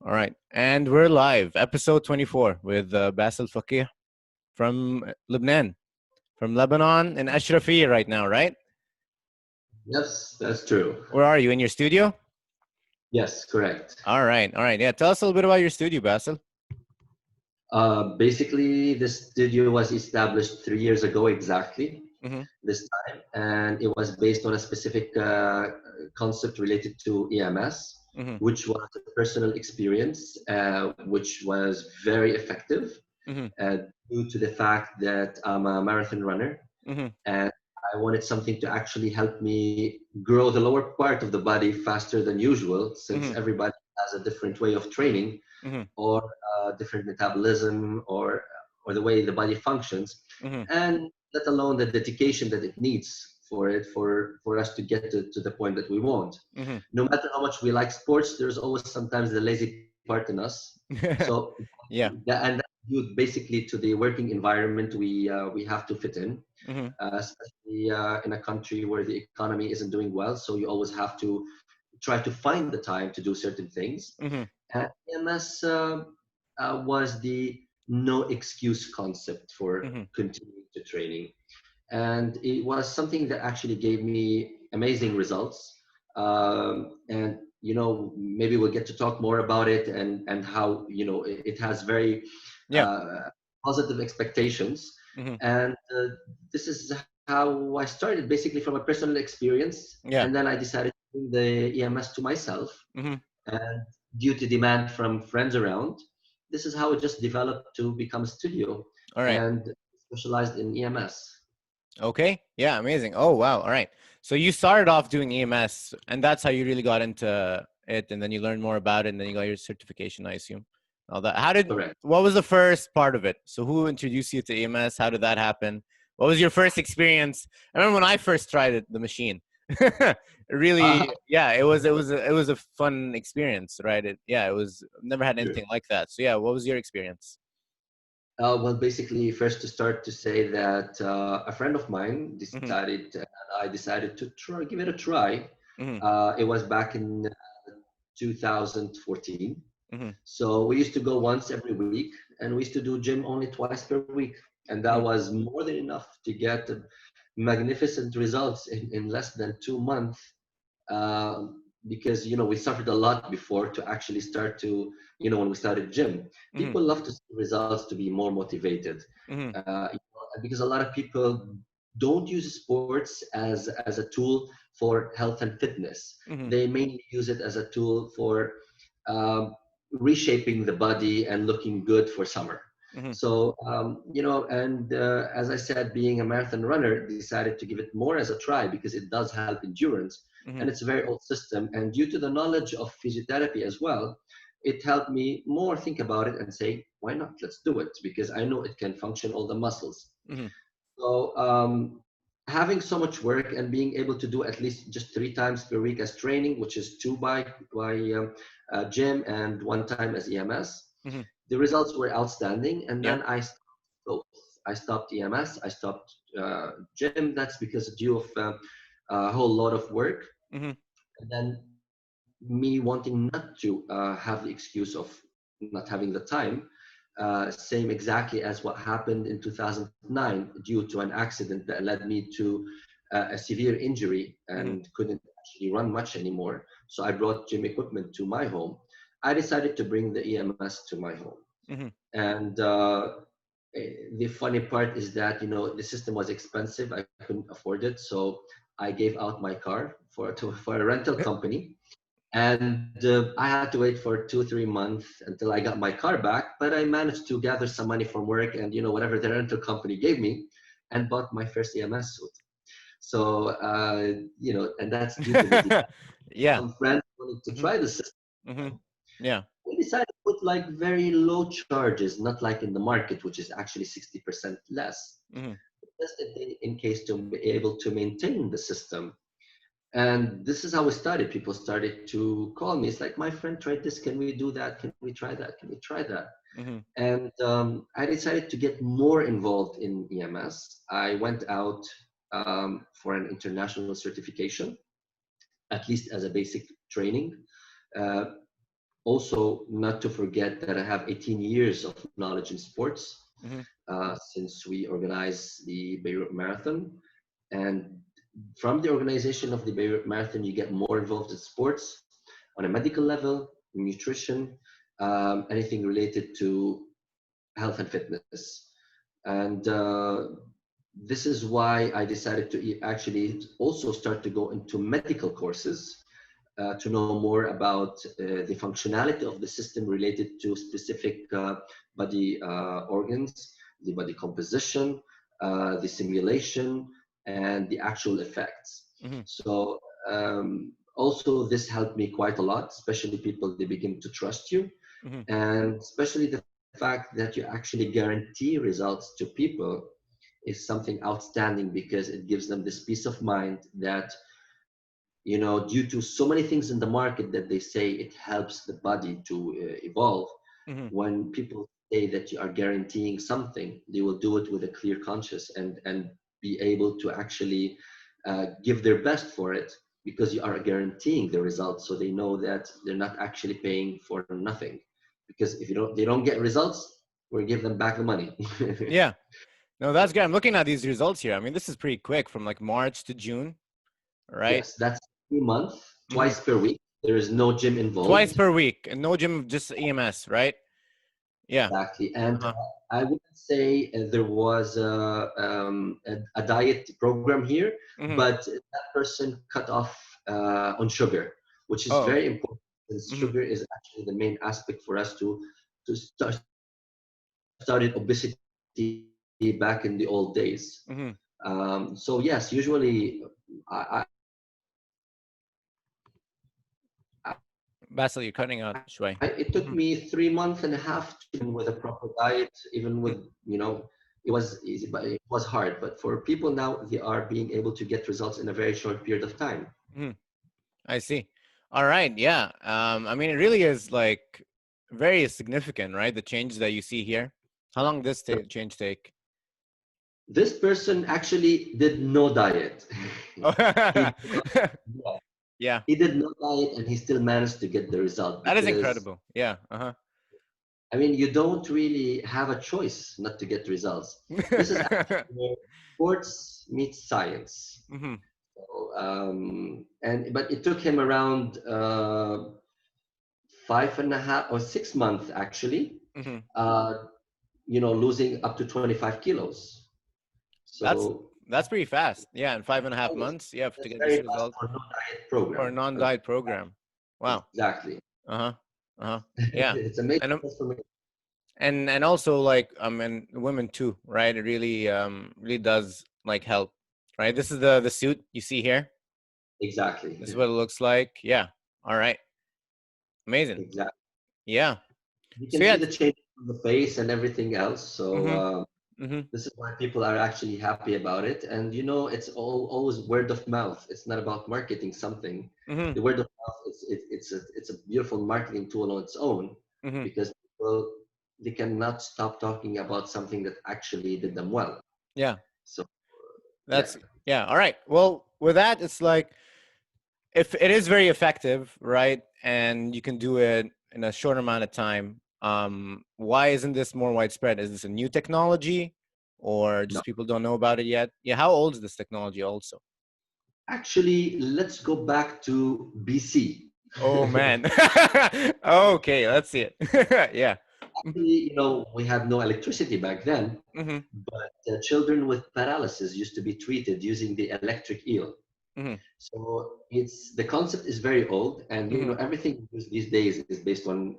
All right. And we're live, episode 24 with Bassel Fakih from Lebanon, from Lebanon and Ashrafiyya right now, right? Yes, that's true. Where are you? In your studio? Yes, correct. All right. All right. Yeah. Tell us a little bit about your studio, Bassel. Basically, this studio was established 3 years ago exactly Mm-hmm. this time, and it was based on a specific concept related to EMS, Mm-hmm. which was a personal experience, which was very effective Mm-hmm. uh, due to the fact that I'm a marathon runner Mm-hmm. and I wanted something to actually help me grow the lower part of the body faster than usual, since Mm-hmm. everybody has a different way of training Mm-hmm. or different metabolism or the way the body functions, Mm-hmm. and let alone the dedication that it needs for us to get to the point that we want. Mm-hmm. No matter how much we like sports, there's always sometimes the lazy part in us. So Yeah. and that's due basically to the working environment we have to fit in, Mm-hmm. especially in a country where the economy isn't doing well. So you always have to try to find the time to do certain things. Mm-hmm. And EMS was the no excuse concept for Mm-hmm. continuing to training. And it was something that actually gave me amazing results. And, maybe we'll get to talk more about it and how, it has very Yeah. uh, positive expectations. Mm-hmm. And this is how I started, basically from a personal experience. Yeah. And then I decided to bring the EMS to myself. Mm-hmm. And due to demand from friends around, this is how it just developed to become a studio All right. and specialized in EMS. Okay. Yeah. Amazing. Oh, wow. All right. So you started off doing EMS, and that's how you really got into it, and then you learned more about it, and then you got your certification, I assume. All that. Correct. What was the first part of it? So who introduced you to EMS? How did that happen? What was your first experience? I remember when I first tried it, the machine. Really, yeah, it was a fun experience, right? It was never had Sure. anything like that. So yeah, what was your experience? Well, basically, first to start to say that a friend of mine Mm-hmm. decided, and I decided to try, give it a try. Mm-hmm. It was back in 2014. Mm-hmm. So we used to go once every week, and we used to do gym only twice per week, and that Mm-hmm. was more than enough to get magnificent results in less than 2 months. Because we suffered a lot before to actually start to, when we started gym, Mm-hmm. people love to see results to be more motivated, Mm-hmm. because a lot of people don't use sports as a tool for health and fitness. Mm-hmm. They mainly use it as a tool for reshaping the body and looking good for summer. Mm-hmm. So, and as I said, being a marathon runner, decided to give it more as a try because it does help endurance. Mm-hmm. And it's a very old system. And due to the knowledge of physiotherapy as well, it helped me more think about it and say, why not? Let's do it because I know it can function all the muscles. Mm-hmm. So having so much work and being able to do at least just 3 times per week as training, which is two by gym and 1 time as EMS, Mm-hmm. the results were outstanding. And Yeah. then I stopped both. I stopped EMS. I stopped gym. That's because due of a whole lot of work. Mm-hmm. And then me wanting not to have the excuse of not having the time, same exactly as what happened in 2009 due to an accident that led me to a severe injury Mm-hmm. and couldn't actually run much anymore. So I brought gym equipment to my home. I decided to bring the EMS to my home. Mm-hmm. And the funny part is that, the system was expensive. I couldn't afford it. So I gave out my car for a rental company, and I had to wait for 2 3 months until I got my car back. But I managed to gather some money from work and whatever the rental company gave me, and bought my first EMS suit. So and that's due to the demand. Yeah. Some friends wanted to Mm-hmm. try the system. Mm-hmm. Yeah. We decided to put like very low charges, not like in the market, which is actually 60% less, Mm-hmm. just in case to be able to maintain the system. And this is how it started. People started to call me. It's like, my friend tried this. Can we do that? Can we try that? Can we try that? Mm-hmm. And I decided to get more involved in EMS. I went out for an international certification, at least as a basic training. Uh, also not to forget that I have 18 years of knowledge in sports Hmm. since we organized the Beirut Marathon. And from the organization of the Beirut Marathon, you get more involved in sports on a medical level, nutrition, anything related to health and fitness. And this is why I decided to actually also start to go into medical courses to know more about the functionality of the system related to specific body organs, the body composition, the simulation, and the actual effects. Hmm. So also this helped me quite a lot, especially people, they begin to trust you, Hmm. and especially the fact that you actually guarantee results to people is something outstanding, because it gives them this peace of mind that, due to so many things in the market that they say it helps the body to evolve, Hmm. when people say that you are guaranteeing something, they will do it with a clear conscience, and be able to actually give their best for it, because you are guaranteeing the results, so they know that they're not actually paying for nothing. Because if they don't get results, we'll give them back the money. Yeah. No, that's good. I'm looking at these results here. I mean, this is pretty quick from like March to June, right? Yes, that's 3 months, Hmm. twice per week. There is no gym Twice involved. per week, and no gym, just EMS, right? Yeah. Exactly. And Uh-huh. I wouldn't say there was a diet program here, Hmm. but that person cut off on sugar, which is Oh, very okay. important, since Hmm. sugar is actually the main aspect for us to start started obesity back in the old days. Hmm. So yes, usually Bassel, you're cutting out, Shway. it took Hmm. me 3 months and a half to with a proper diet, even with, it was easy, but it was hard. But for people now, they are being able to get results in a very short period of time. Hmm. I see. All right. Yeah. I mean, it really is like very significant, right? The changes that you see here. How long this change take? This person actually did no diet. Oh, he, did not- yeah, yeah. he did no diet, and he still managed to get the result, That is because, incredible. Yeah. Uh I mean, you don't really have a choice not to get results. This is huh. actually where sports meets science. Hmm. So, but it took him around 5.5 or 6 months actually, Hmm. uh, losing up to 25 kilos. That's So that's pretty fast. Yeah, in five and a half that is, months, yeah, to that's get very this fast result for no diet for a program. non-diet program. Wow. Exactly. Uh huh. Uh huh. Yeah. It's amazing And transformation. and also like and women too, right? It really really does like help, right? This is the suit you see here. Exactly. This is what it looks like. Yeah. All right. Amazing. Exactly. Yeah. You So can yeah. see the change on the face and everything else. So Mm-hmm. Mm-hmm. this is why people are actually happy about it. And it's always word of mouth. It's not about marketing something. Mm-hmm. The word of mouth it's a beautiful marketing tool on its own, Mm-hmm. because people, they cannot stop talking about something that actually did them well. Yeah. So yeah, That's yeah. All right. Well, with that, it's like if it is very effective, right, and you can do it in a short amount of time, why isn't this more widespread? Is this a new technology, or no. just people don't know about it yet? Yeah, how old is this technology also? Actually, let's go back to BC. Oh man. Okay, let's see it. Yeah. Actually, we had no electricity back then, Mm-hmm. but children with paralysis used to be treated using the electric eel. Mm-hmm. So the concept is very old, and Mm-hmm. everything these days is based on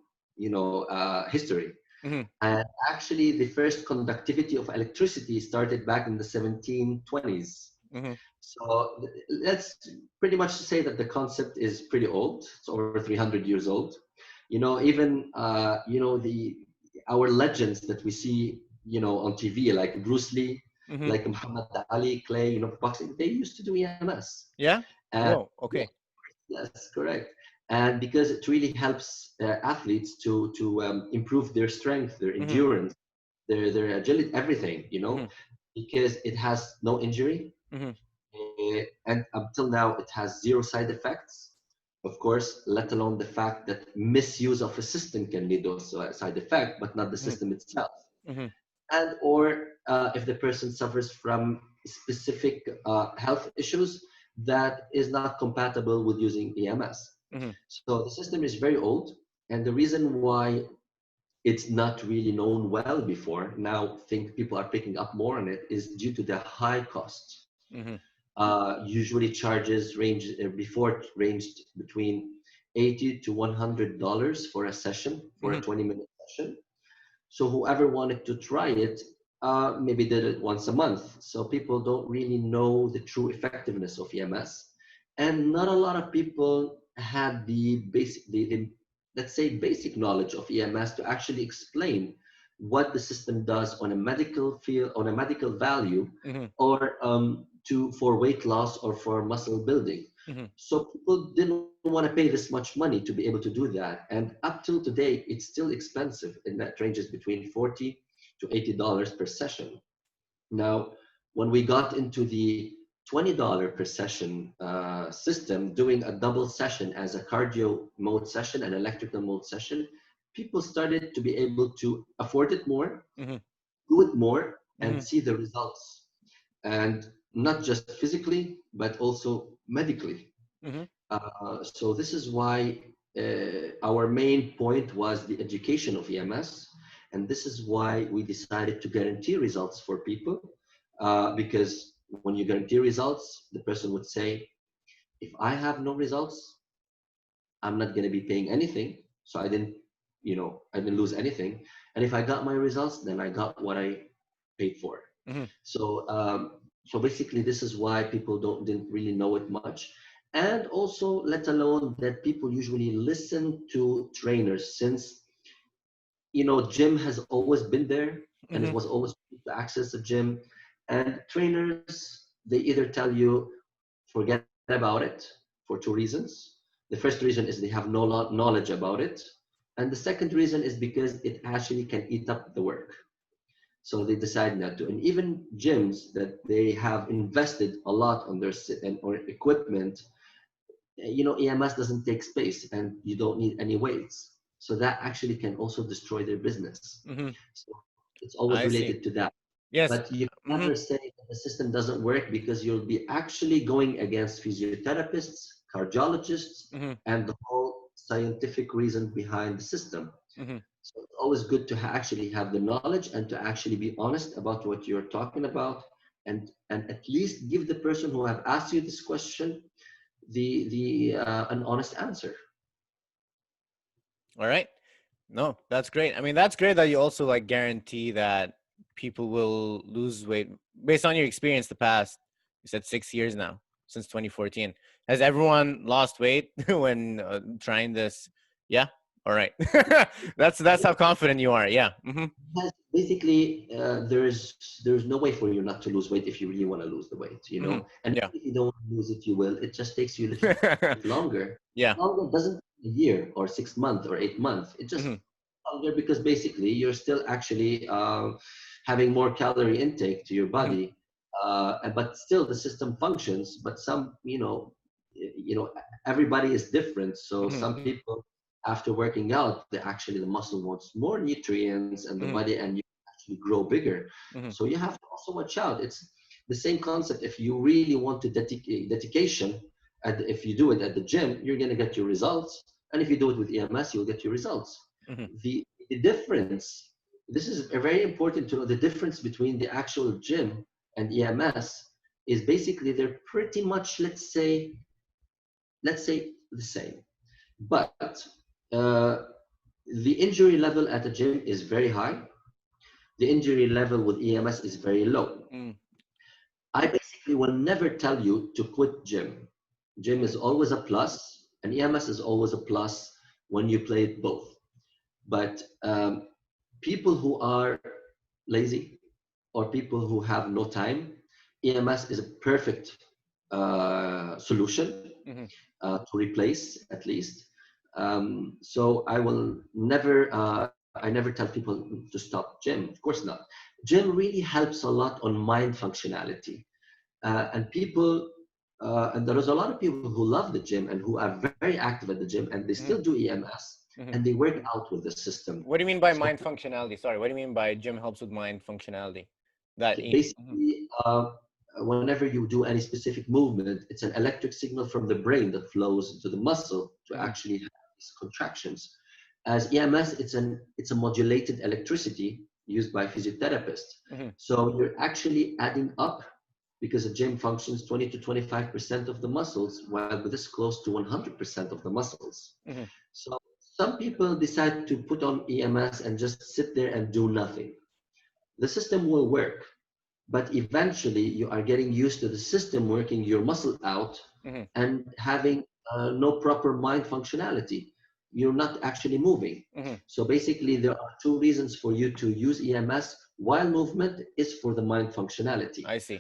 history. Mm-hmm. And actually, the first conductivity of electricity started back in the 1720s. Mm-hmm. So let's pretty much say that the concept is pretty old. It's over 300 years old. Even the our legends that we see on TV, like Bruce Lee, Mm-hmm. like Muhammad Ali, Clay, boxing, they used to do EMS. Yeah. And Whoa. yeah, Okay. yes, correct. And because it really helps athletes to improve their strength, their Mm-hmm. endurance, their agility, everything, Mm-hmm. because it has no injury, Mm-hmm. and until now it has zero side effects. of course, let alone the fact that misuse of a system can lead to a side effect, but not the Mhm. system itself. Mhm. And or if the person suffers from specific health issues that is not compatible with using EMS. Mhm. So the system is very old, and the reason why it's not really known well before, now think people are picking up more on it, is due to the high costs. Mhm. Usually charges range before it ranged between 80 to $100 for a session, for a Mhm. 20-minute session. So whoever wanted to try it, maybe did it once a month. So people don't really know the true effectiveness of EMS, and not a lot of people had the basic, the let's say basic knowledge of EMS to actually explain what the system does on a medical field, on a medical value, Mhm. or to for weight loss or for muscle building. Mhm. So people didn't want to pay this much money to be able to do that. And up till today, it's still expensive, and that ranges between 40 to $80 per session. Now, when we got into the $20 per session system, doing a double session as a cardio mode session and electrical mode session, people started to be able to afford it more, Mhm. do it more, and Mhm. see the results. And not just physically, but also medically. Mhm. So this is why our main point was the education of EMS, and this is why we decided to guarantee results for people, because when you guarantee results, the person would say, if I have no results, I'm not going to be paying anything, so I didn't, I didn't lose anything. And if I got my results, then I got what I paid for. Mhm. So basically, this is why people didn't really know it much, and also let alone that people usually listen to trainers, since gym has always been there, and it Mhm. was always free to access a gym, and trainers, they either tell you forget about it for two reasons. The first reason is they have no knowledge about it, and the second reason is because it actually can eat up the work. So they decide not to. And even gyms that they have invested a lot on their or equipment, EMS doesn't take space, and you don't need any weights. So that actually can also destroy their business. Mhm. So it's always I see. related to that. Yes. But you can Mhm. never say that the system doesn't work, because you'll be actually going against physiotherapists, cardiologists, Mhm. and the whole scientific reason behind the system. Mhm. So it's always good to actually have the knowledge and to actually be honest about what you're talking about, and at least give the person who have asked you this question the an honest answer. All right. No, that's great. I mean, that's great that you also like guarantee that people will lose weight based on your experience the past. You said 6 years now, since 2014. Has everyone lost weight when trying this? Yeah. All right. That's how confident you are. Yeah. Hmm. Basically, there's no way for you not to lose weight if you really want to lose the weight, Hmm. and Yeah. if you don't lose it, you will. It just takes you a little bit longer. Yeah. Longer doesn't mean a year or 6 months or 8 months. It just Hmm. longer because basically you're still actually having more calorie intake to your Hmm. body, but still the system functions. But some, everybody is different. So Hmm. some people, after working out, the muscle wants more nutrients and the Hmm. body, and you actually grow bigger. Hmm. So you have to also watch out. It's the same concept. If you really want to dedication, and if you do it at the gym, you're going to get your results. And if you do it with EMS, you'll get your results. Hmm. The difference, this is very important to know, the difference between the actual gym and EMS is basically they're pretty much, let's say the same. But the injury level at the gym is very high. The injury level with EMS is very low. Hmm. I basically will never tell you to quit gym. Gym is always a plus, and EMS is always a plus when you play it both. But people who are lazy or people who have no time, EMS is a perfect solution Hmm. to replace at least. So I never tell people to stop gym. Of course not. Gym really helps a lot on mind functionality, and people and there is a lot of people who love the gym and who are very active at the gym, and they still do EMS, and they work out with the system. What do you mean by mind functionality? Sorry, what do you mean by gym helps with mind functionality? That basically, whenever you do any specific movement, it's an electric signal from the brain that flows into the muscle to actually have these contractions. As EMS, it's a modulated electricity used by physiotherapists. So you're actually adding up, because a gym functions 20 to 25% of the muscles, while this close to 100% of the muscles. So some people decide to put on EMS and just sit there and do nothing. The system will work, but eventually you are getting used to the system working your muscle out and having no proper mind functionality. You're not actually moving. So basically, there are two reasons for you to use EMS, while movement is for the mind functionality. I see.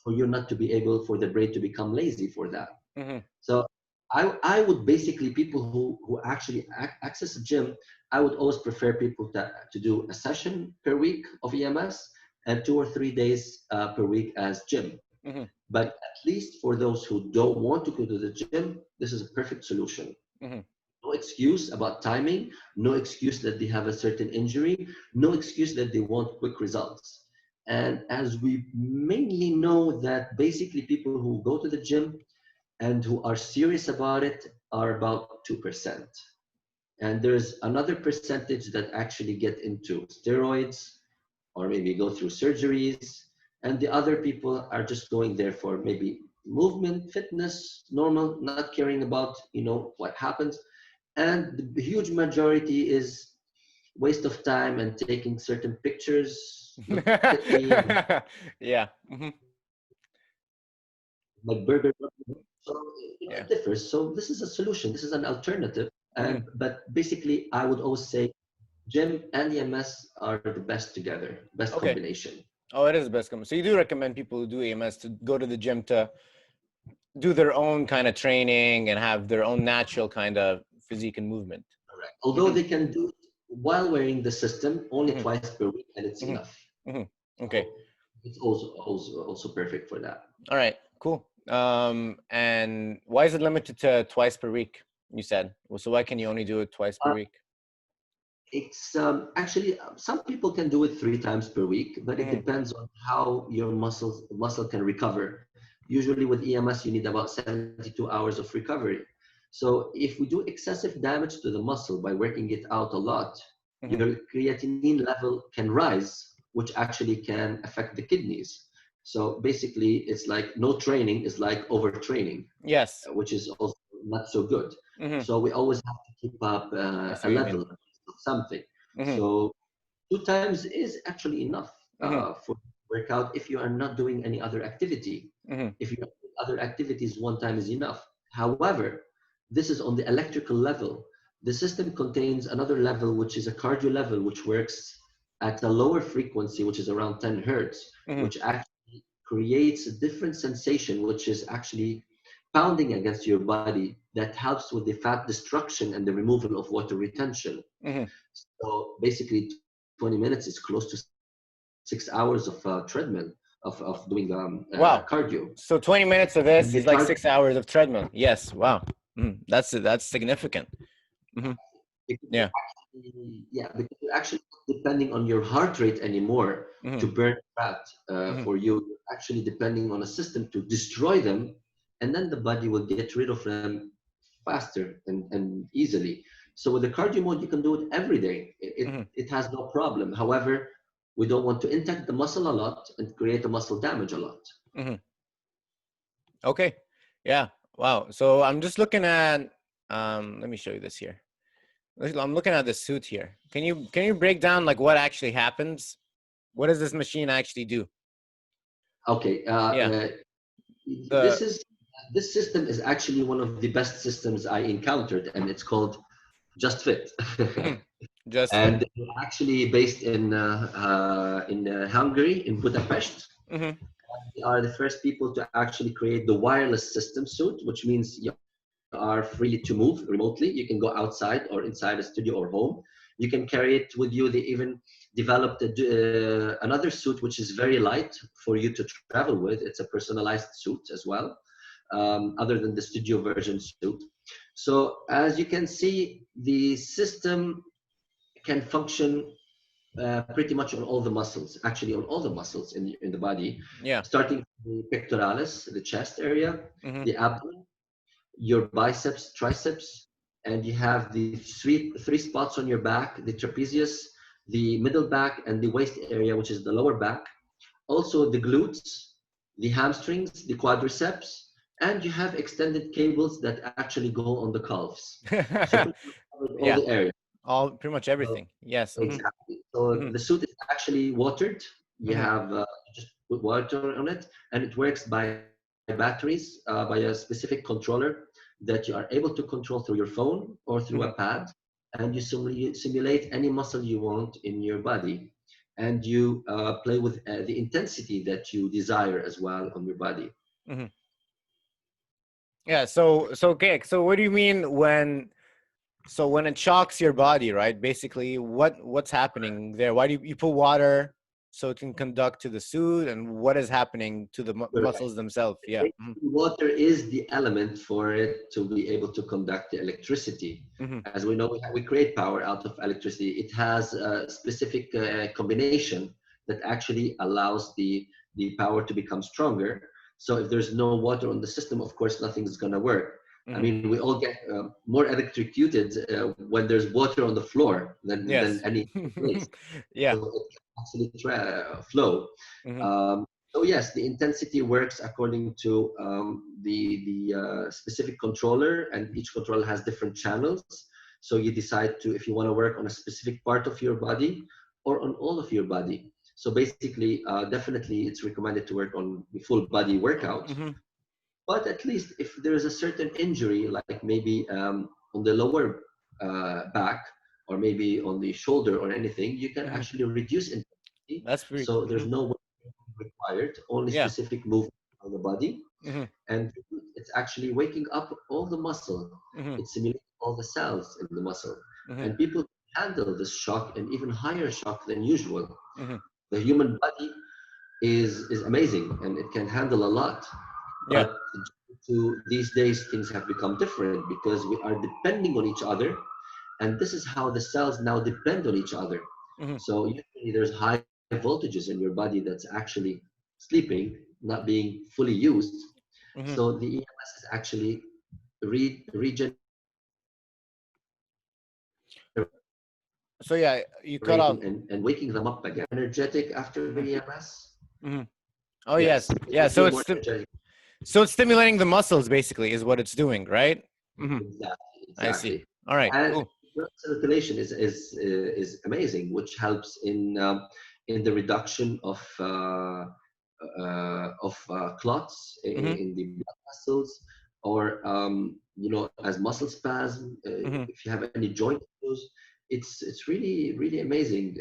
For you not to be able, for the brain to become lazy for that. So I would basically, people who actually access a gym, I would always prefer people to do a session per week of EMS and 2 or 3 days per week as gym. But at least for those who don't want to go to the gym, this is a perfect solution. No excuse about timing, no excuse that they have a certain injury, no excuse that they want quick results. And as we mainly know that basically people who go to the gym and who are serious about it are about 2%. And there's another percentage that actually get into steroids or maybe go through surgeries. And the other people are just going there for maybe movement, fitness, normal, not caring about, what happens. And the huge majority is waste of time and taking certain pictures. Look at me. Yeah. Like burger. So it differs. So this is a solution. This is an alternative. But basically, I would always say gym and EMS are the best together, best combination. Oh, it is the best combination. So you do recommend people who do EMS to go to the gym to do their own kind of training and have their own natural kind of physique and movement. Correct. Although they can do it while wearing the system only twice per week, and it's enough. Okay. So it's also perfect for that. All right. Cool. And why is it limited to twice per week? You said. So why can you only do it twice per week? It's actually, some people can do it 3 times per week, but it depends on how your muscle can recover. Usually with EMS, you need about 72 hours of recovery. So if we do excessive damage to the muscle by working it out a lot, your creatinine level can rise, which actually can affect the kidneys. So basically, it's like no training is like overtraining. Yes. Which is also not so good. So we always have to keep up a level of something. So 2 times is actually enough for workout if you are not doing any other activity. If you are doing other activities, 1 time is enough. However, this is on the electrical level. The system contains another level, which is a cardio level, which works at a lower frequency, which is around 10 hertz, which actually creates a different sensation, which is actually pounding against your body, that helps with the fat destruction and the removal of water retention. So basically 20 minutes is close to 6 hours of treadmill, of doing cardio. So 20 minutes of this is like 6 hours of treadmill. Yes. Wow. That's significant. Yeah. Because you're actually not depending on your heart rate anymore to burn fat for you. You're actually depending on a system to destroy them, and then the body will get rid of them faster and easily. So with the cardio mode, you can do it every day. It has no problem. However, we don't want to intact the muscle a lot and create a muscle damage a lot. Okay. Yeah. Wow. So I'm just looking at, let me show you this here. I'm looking at the suit here. Can you break down like what actually happens? What does this machine actually do? Okay. This system is actually one of the best systems I encountered, and it's called Just Fit. And Fit. actually based in Hungary, in Budapest. We are the first people to actually create the wireless system suit, which means you are free to move remotely. You can go outside or inside a studio or home. You can carry it with you. They even developed another suit which is very light for you to travel with. It's a personalized suit as well. other than the studio version suit. So as you can see, the system can function pretty much on all the muscles, actually on all the muscles in the body, Yeah. starting from the pectoralis, the chest area, Mm-hmm. the abdomen, your biceps, triceps, and you have the three spots on your back, the trapezius, the middle back, and the waist area, which is the lower back. Also the glutes, the hamstrings, the quadriceps, and you have extended cables that actually go on the calves. So pretty much covered all Yeah. the areas. All pretty much So, everything. Yes. Mm-hmm. exactly. So Mm-hmm. the suit is actually watered. You Mm-hmm. have you just put water on it, and it works by batteries, by a specific controller that you are able to control through your phone or through a Mm-hmm. pad, and you simulate any muscle you want in your body, and you play with the intensity that you desire as well on your body. Mm-hmm. Yeah. So okay. So what do you mean when? So when it shocks your body, right? Basically, what's happening there? Why do you put water so it can conduct to the suit, and what is happening to the muscles themselves? Yeah. Mm-hmm. Basically, water is the element for it to be able to conduct the electricity. Mm-hmm. As we know, we create power out of electricity. It has a specific combination that actually allows the power to become stronger. So if there's no water on the system, of course, nothing's going to work. I Mm-hmm. mean, we all get more electrocuted when there's water on the floor than Yes. any place. Yeah. So it can actually flow. Mm-hmm. So yes, the intensity works according to the specific controller, and each controller has different channels. So you decide to if you want to work on a specific part of your body or on all of your body. So basically, definitely, it's recommended to work on the full body workout. Mm-hmm. But at least if there is a certain injury, like maybe on the lower back or maybe on the shoulder or anything, you can Mm-hmm. actually reduce intensity. That's pretty. So Mm-hmm. there's no required, only Yeah. specific movement on the body. Mm-hmm. And it's actually waking up all the muscle. Mm-hmm. It simulates all the cells in the muscle. Mm-hmm. And people handle this shock and even higher shock than usual. Mm-hmm. The human body is amazing and it can handle a lot. Yeah. But to these days, things have become different because we are depending on each other. And this is how the cells now depend on each other. Mm-hmm. So usually there's high voltages in your body that's actually sleeping, not being fully used. Mm-hmm. So the EMS is actually regenerating So yeah, you cut off. and waking them up again. Energetic after Mm-hmm. the EMS. Mm-hmm. Oh yes. Yes, Yeah. you So feel it's more energetic. so it's stimulating the muscles basically is what it's doing, right? Mm-hmm. Exactly, I see. exactly. All right. And Cool. blood circulation is amazing, which helps in the reduction of clots Mm-hmm. in the blood vessels, or as muscle spasm. Mm-hmm. If you have any joint issues, it's really amazing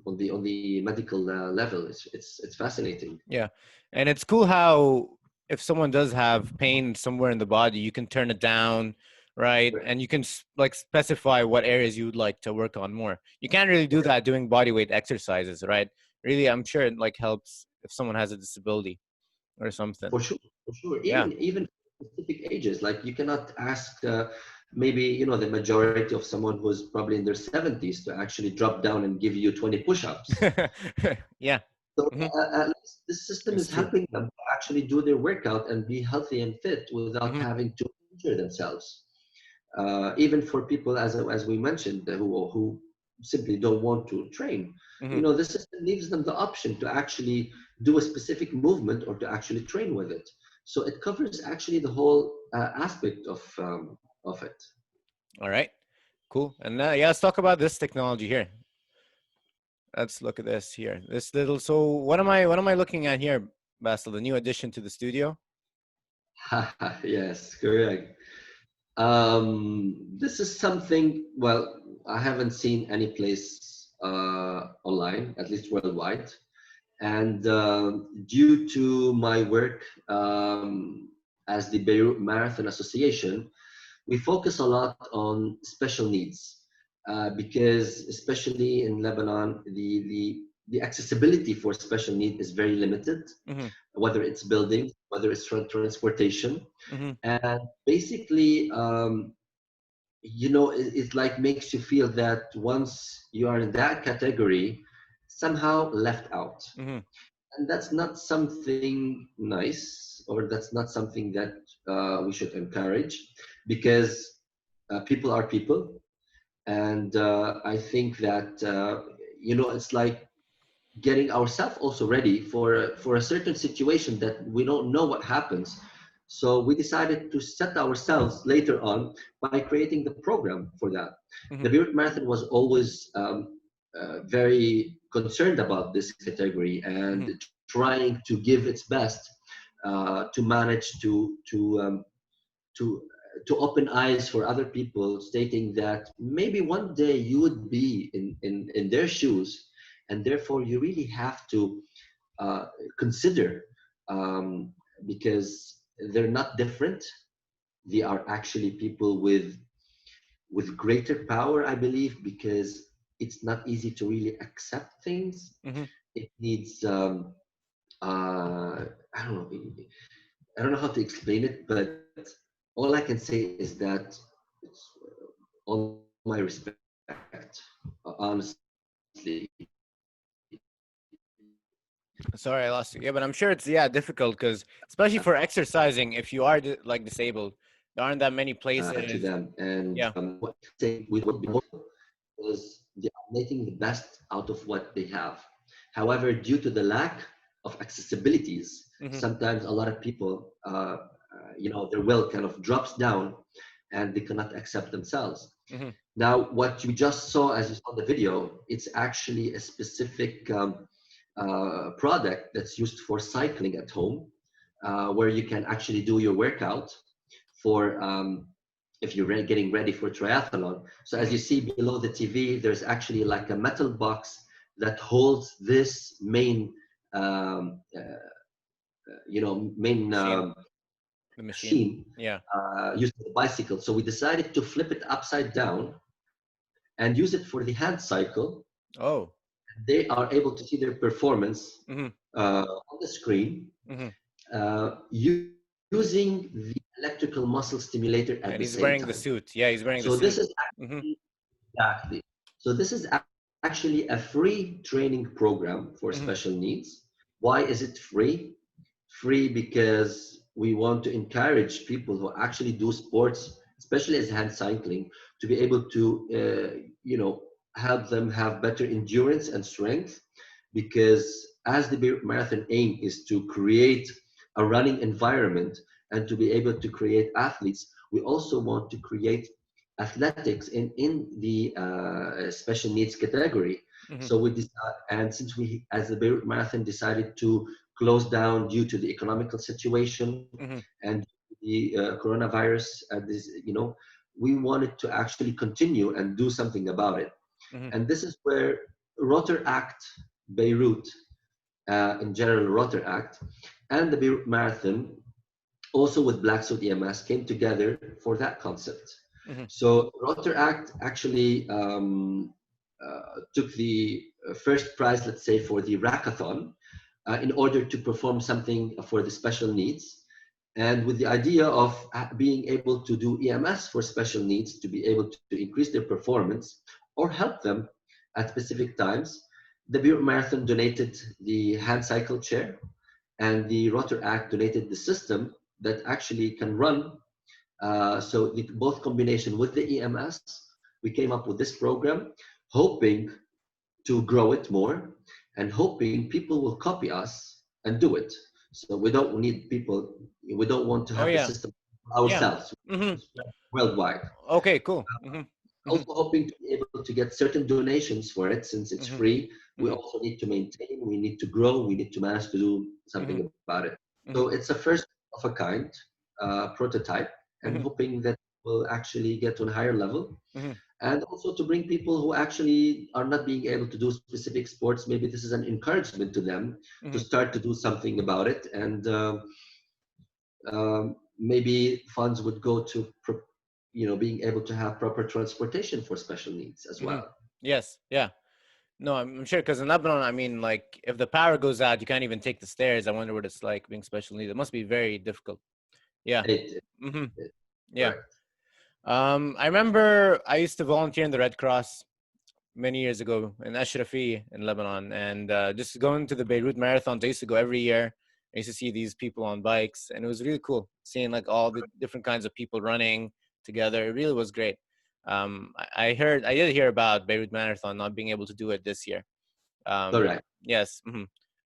on the medical level. It's fascinating. Yeah. And it's cool how if someone does have pain somewhere in the body, you can turn it down, right? And you can like specify what areas you would like to work on more. You can't really do that doing body weight exercises, right? Really, I'm sure it like helps if someone has a disability or something. For sure. Yeah. Even specific ages, like you cannot ask maybe the majority of someone who's probably in their 70s to actually drop down and give you 20 push-ups. Yeah. So Hmm. at least this system It's is true. helping them to actually do their workout and be healthy and fit without Hmm. having to injure themselves. Even for people, as we mentioned, who simply don't want to train, Hmm. the system leaves them the option to actually do a specific movement or to actually train with it. So it covers actually the whole aspect of it. All right. Cool. And yeah, let's talk about this technology here. Let's look at this here. This little. So what am I looking at here, Bassel? The new addition to the studio. Yes, correct. This is something, well, I haven't seen any place online, at least worldwide. And due to my work as the Beirut Marathon Association, we focus a lot on special needs because, especially in Lebanon, the accessibility for special need is very limited, Mm-hmm. whether it's buildings, whether it's transportation. Mm-hmm. And basically, it like makes you feel that once you are in that category, somehow left out. Mm-hmm. And that's not something nice, or that's not something that we should encourage, because people are people. And I think that, it's like getting ourselves also ready for a certain situation that we don't know what happens. So we decided to set ourselves later on by creating the program for that. The Mm-hmm. Beirut Marathon was always very concerned about this category and Mm-hmm. trying to give its best to manage to to open eyes for other people, stating that maybe one day you would be in their shoes, and therefore you really have to uh, consider, um, because they're not different. They are actually people with greater power, I believe, because it's not easy to really accept things. Mm-hmm. It needs I don't know. I don't know how to explain it, but all I can say is that it's all my respect, honestly. Sorry, I lost you. Yeah, but I'm sure it's difficult because especially for exercising, if you are like disabled, there aren't that many To places. them. And Yeah. what I say we would be more is they are making the best out of what they have. However, due to the lack of accessibilities, Mm-hmm. sometimes a lot of people, their will kind of drops down and they cannot accept themselves. Mm-hmm. Now, what you just saw as you saw the video, it's actually a specific product that's used for cycling at home, where you can actually do your workout for if you're getting ready for triathlon. So as Mm-hmm. you see below the TV, there's actually like a metal box that holds this main, main Machine. The machine. machine Yeah. used for the bicycle. So we decided to flip it upside down and use it for the hand cycle. Oh. They are able to see their performance Mm-hmm. on the screen Mm-hmm. using the electrical muscle stimulator at the same time. And he's wearing the suit. Yeah, he's So wearing the this is suit. actually Mm-hmm. exactly. So this is actually a free training program for special Mm-hmm. needs. Why is it free? Free because we want to encourage people who actually do sports, especially as hand cycling, to be able to, help them have better endurance and strength. Because as the marathon aim is to create a running environment and to be able to create athletes, we also want to create athletics in the special needs category. Mm-hmm. So we decide, and since we, as the Beirut Marathon, decided to close down due to the economical situation Mm-hmm. and the coronavirus, we wanted to actually continue and do something about it. Mm-hmm. And this is where Rotor Act Beirut, in general, Rotor Act, and the Beirut Marathon, also with Black Suit EMS, came together for that concept. Mm-hmm. So Rotor Act actually took the first prize, let's say, for the Rackathon, in order to perform something for the special needs. And with the idea of being able to do EMS for special needs, to be able to increase their performance or help them at specific times, the Beirut Marathon donated the hand cycle chair, and the Rotor Act donated the system that actually can run. So the both combination with the EMS, we came up with this program, hoping to grow it more and hoping people will copy us and do it. So we don't need people, we don't want to Oh have the yeah. system Yeah. ourselves Mm-hmm. worldwide. Okay. Cool. Mm-hmm. Mm-hmm. Also hoping to be able to get certain donations for it since it's Mm-hmm. free. We Mm-hmm. also need to maintain, we need to grow, we need to manage to do Mm-hmm. something about it. So Mm-hmm. it's a first of a kind prototype, and Mm-hmm. hoping that we'll actually get to a higher level, Mm-hmm. and also to bring people who actually are not being able to do specific sports. Maybe this is an encouragement to them to Mm-hmm. start to do something about it. And maybe funds would go to being able to have proper transportation for special needs as Mm-hmm. well. Yes. Yeah. No, I'm sure because in Lebanon, I mean, like if the power goes out, you can't even take the stairs. I wonder what it's like being special needs. It must be very difficult. Yeah. It, Hmm. it, Yeah. correct. I remember I used to volunteer in the Red Cross many years ago in Ashrafi in Lebanon, and just going to the Beirut marathons. I used to go every year. I used to see these people on bikes, and it was really cool seeing like all the different kinds of people running together. It really was great. I did hear about Beirut Marathon not being able to do it this year. Correct. Yes.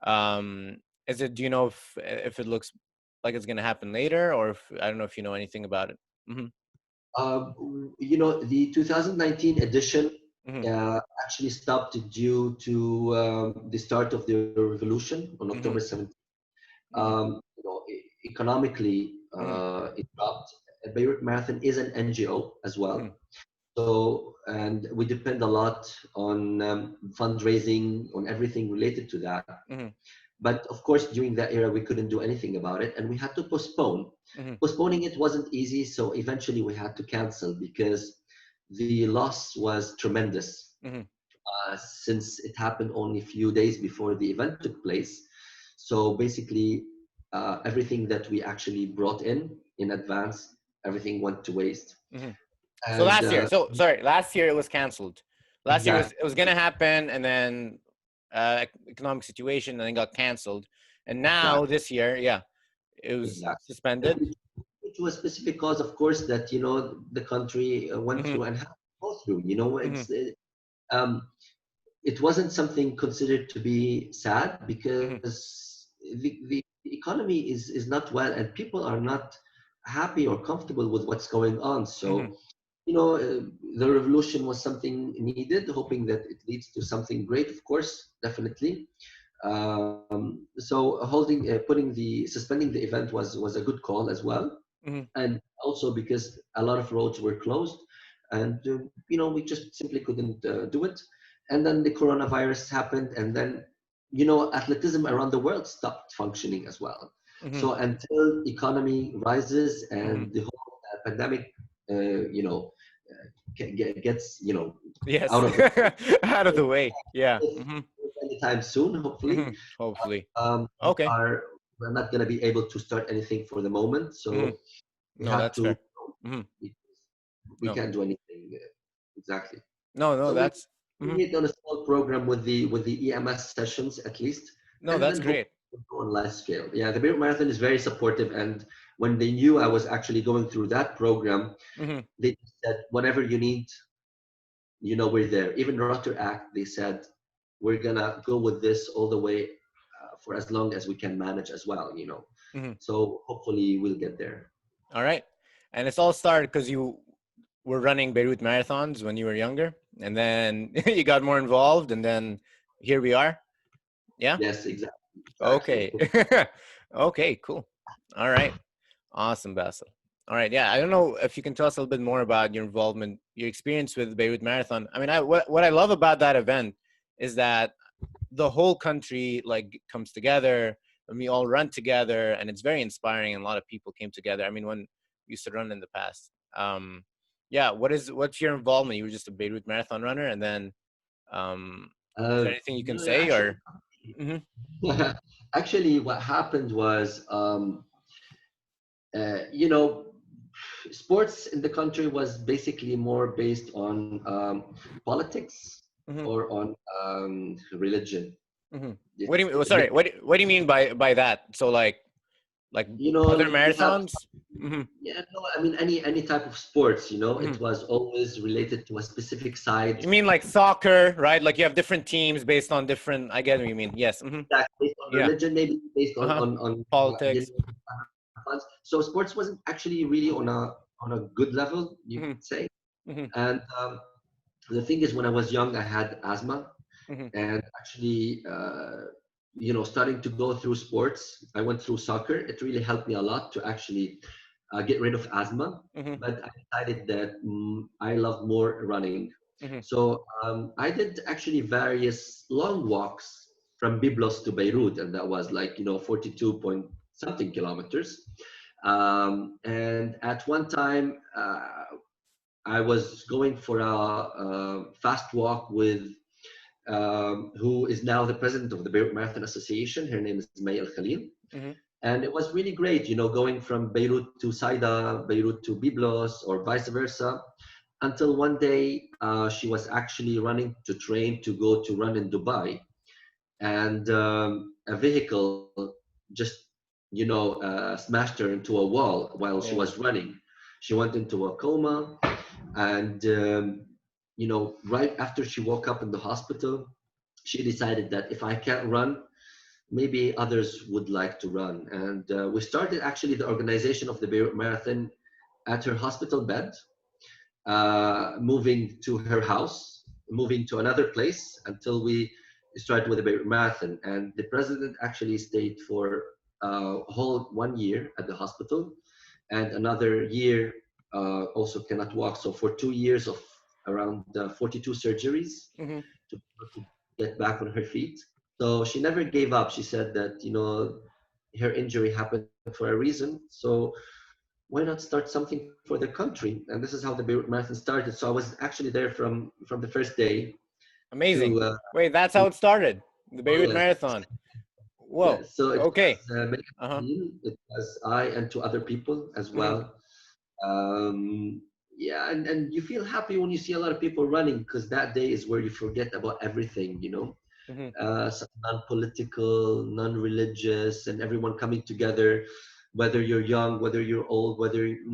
Um, is it? Do you know if it looks like it's gonna happen later, or if I don't know if you know anything about it? Hmm. The 2019 edition Hmm. actually stopped due to the start of the revolution on October Hmm. 17th. Hmm. Economically, Hmm. it dropped. Beirut Marathon is an NGO as Hmm. well. So, and we depend a lot on fundraising, on everything related to that. Hmm. But of course, during that era, we couldn't do anything about it, and we had to postpone. Hmm. Postponing it wasn't easy, so eventually we had to cancel because the loss was tremendous. Hmm. Since it happened only a few days before the event took place. So basically, everything that we actually brought in advance, everything went to waste. Hmm. So And last year, so sorry, last year it was canceled. Last year exactly, it was gonna happen, and then economic situation, and then got canceled. And now exactly, this year, yeah, it was exactly. And suspended. to a specific cause, of course, that the country went Hmm. through and had to go through. Hmm. Um, it wasn't something considered to be sad Hmm. because the economy is not well and people are not happy or comfortable with what's going on. Hmm. So, the revolution was something needed, hoping that it leads to something great, of course, definitely. So suspending the event was a good call as well, Hmm. and also because a lot of roads were closed, and we just simply couldn't do it. And then the coronavirus happened, and then athleticism around the world stopped functioning as well. Hmm. So until economy rises Hmm. and the whole pandemic gets Yes, out of the out of the way. Yeah. Hmm. anytime soon, hopefully, Hmm. Hopefully. we Okay. are we're not going to be able to start anything for the moment. Hmm. So we No, have that's to fair. Hmm. we, we No, can't do anything exactly. no, no. So we That's hmm. did on a small program with the EMS sessions at least, No, and that's then hope great. to go on large scale. Yeah, the Beirut Marathon is very supportive, and when they knew I was actually going through that program, Hmm. they said, whatever you need, we're there. Even Rotter Act, they said, we're gonna go with this all the way for as long as we can manage as well. Hmm. So hopefully we'll get there. All right. And it's all started because you were running Beirut marathons when you were younger, and then you got more involved, and then here we are. Yeah. Yes, exactly, exactly. Okay. Okay. Cool. All right. Awesome, Bassel. All right. Yeah. I don't know if you can tell us a little bit more about your involvement, your experience with Beirut Marathon. I mean, what I love about that event is that the whole country like comes together and we all run together, and it's very inspiring. And a lot of people came together. I mean, when we used to run in the past. Yeah. What's your involvement? You were just a Beirut Marathon runner, and then is there anything you can No, say actually, or? Hmm. actually, what happened was, uh, you know, sports in the country was basically more based on politics Hmm. or on religion. Hmm. What do you It's, mean? Oh, sorry. What do you mean by that? So like other you have marathons? Hmm. yeah, no, I mean any type of sports, Hmm. it was always related to a specific side You mean like soccer, right? Like you have different teams based on different. I get what you mean. Yes. Hmm. that based on Yeah. religion, maybe based Uh on huh. on Politics. funds. So sports wasn't actually really on a good level, you Hmm. could say. Hmm. And the thing is, when I was young, I had asthma, Hmm. and actually, starting to go through sports, I went through soccer. It really helped me a lot to actually get rid of asthma. Hmm. But I decided that I love more running. Hmm. So I did actually various long walks from Byblos to Beirut, and that was like 42 point something kilometers. And at one time, I was going for a fast walk with who is now the president of the Beirut Marathon Association. Her name is Haejl. Mm-hmm. And it was really great, going from Beirut to Saida, Beirut to Byblos, or vice versa, until one day she was actually running to train to go to run in Dubai, and a vehicle just, smashed her into a wall while she Oh. was running. She went into a coma, and right after she woke up in the hospital, she decided that if I can't run, maybe others would like to run. And we started actually the organization of the Beirut Marathon at her hospital bed, moving to her house, moving to another place until we started with the Beirut Marathon. And the president actually stayed for a whole 1 year at the hospital, and another year also cannot walk. So for 2 years of around 42 surgeries Mm-hmm. to get back on her feet. So she never gave up. She said that, her injury happened for a reason. So why not start something for the country? And this is how the Beirut Marathon started. So I was actually there from the first day Amazing. to, Wait, that's how it started. The oh Beirut yes, Marathon. yeah. Whoa. So it Okay. was me, Uh-huh. it was I and two other people as Mm-hmm. well. Yeah, and you feel happy when you see a lot of people running, because that day is where you forget about everything. Mm-hmm. Non-political, non-religious, and everyone coming together, whether you're young, whether you're old,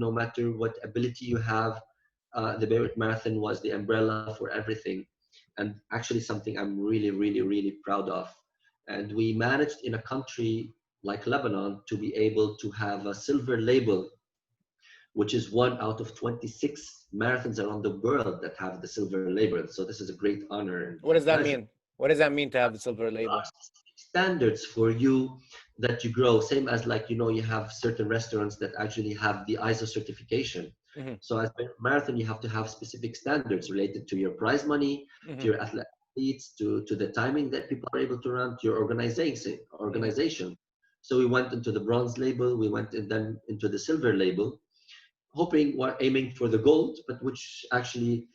no matter what ability you have. The Beirut Marathon was the umbrella for everything, and actually something I'm really, really, really proud of. And we managed in a country like Lebanon to be able to have a silver label, which is one out of 26 marathons around the world that have the silver label. So this is a great honor What and does that pleasure. mean? What does that mean to have the silver There are label? standards for you that you grow, same as, like, you have certain restaurants that actually have the ISO certification. Mm-hmm. So as a marathon, you have to have specific standards related to your prize money, to Mm-hmm. your athletes, to the timing that people are able to run, to your Mm-hmm. organization. So we went into the bronze label, we went then into the silver label, hoping, we're aiming for the gold, but which actually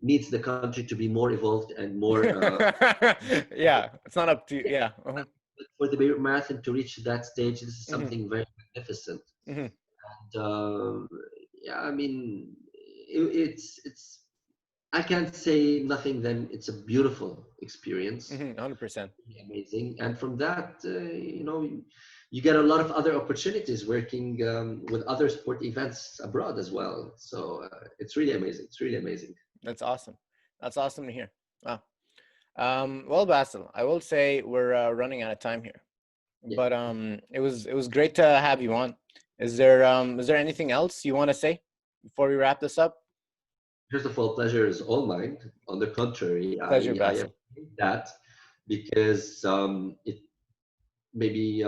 needs the country to be more evolved and more. Yeah, it's not up to you. Yeah. Uh-huh. For the Beirut Marathon to reach that stage, this is Mm-hmm. something very magnificent. Mm-hmm. And yeah, I mean, it's I can't say nothing than it's a beautiful experience, Mm-hmm. 100%. amazing. And from that, you get a lot of other opportunities working with other sport events abroad as well. So it's really amazing. It's really amazing. That's awesome. That's awesome to hear. Wow. Well, Bassel, I will say we're running out of time here, Yeah. but it was great to have you on. Is there anything else you want to say before we wrap this up? First of all, pleasure is all mine. On the contrary, Pleasure, I Bassel. appreciate that, because it maybe,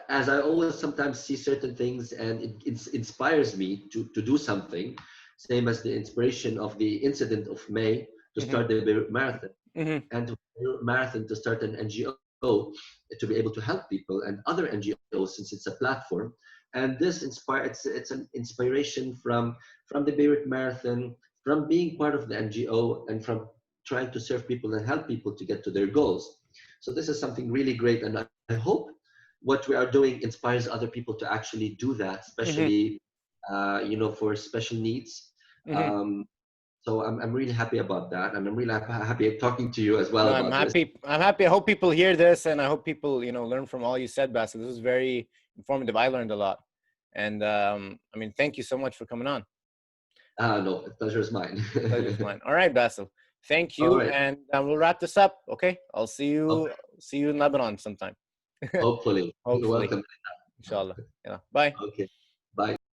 as I always sometimes see certain things, and it inspires me to do something, same as the inspiration of the incident of May to Mm-hmm. start the Beirut Marathon, Mm-hmm. and to Beirut Marathon to start an NGO to be able to help people and other NGOs, since it's a platform. And this it's an inspiration from the Beirut Marathon, from being part of the NGO, and from trying to serve people and help people to get to their goals. So this is something really great, and I hope what we are doing inspires other people to actually do that, Mm-hmm. especially for special needs. Mm-hmm. Um, so I'm really happy about that, and I'm really happy talking to you as well No, I'm about this. happy. I'm happy. I hope people hear this, and I hope people, learn from all you said, Bassel. This was very informative. I learned a lot, and I mean, thank you so much for coming on. No, the pleasure is mine. Pleasure's mine. All right, Bassel. Thank All you, right. and we'll wrap this up. Okay, I'll see you. Okay. See you in Lebanon sometime. Hopefully. You're Hopefully, welcome. inshallah. Yeah. Bye. Okay.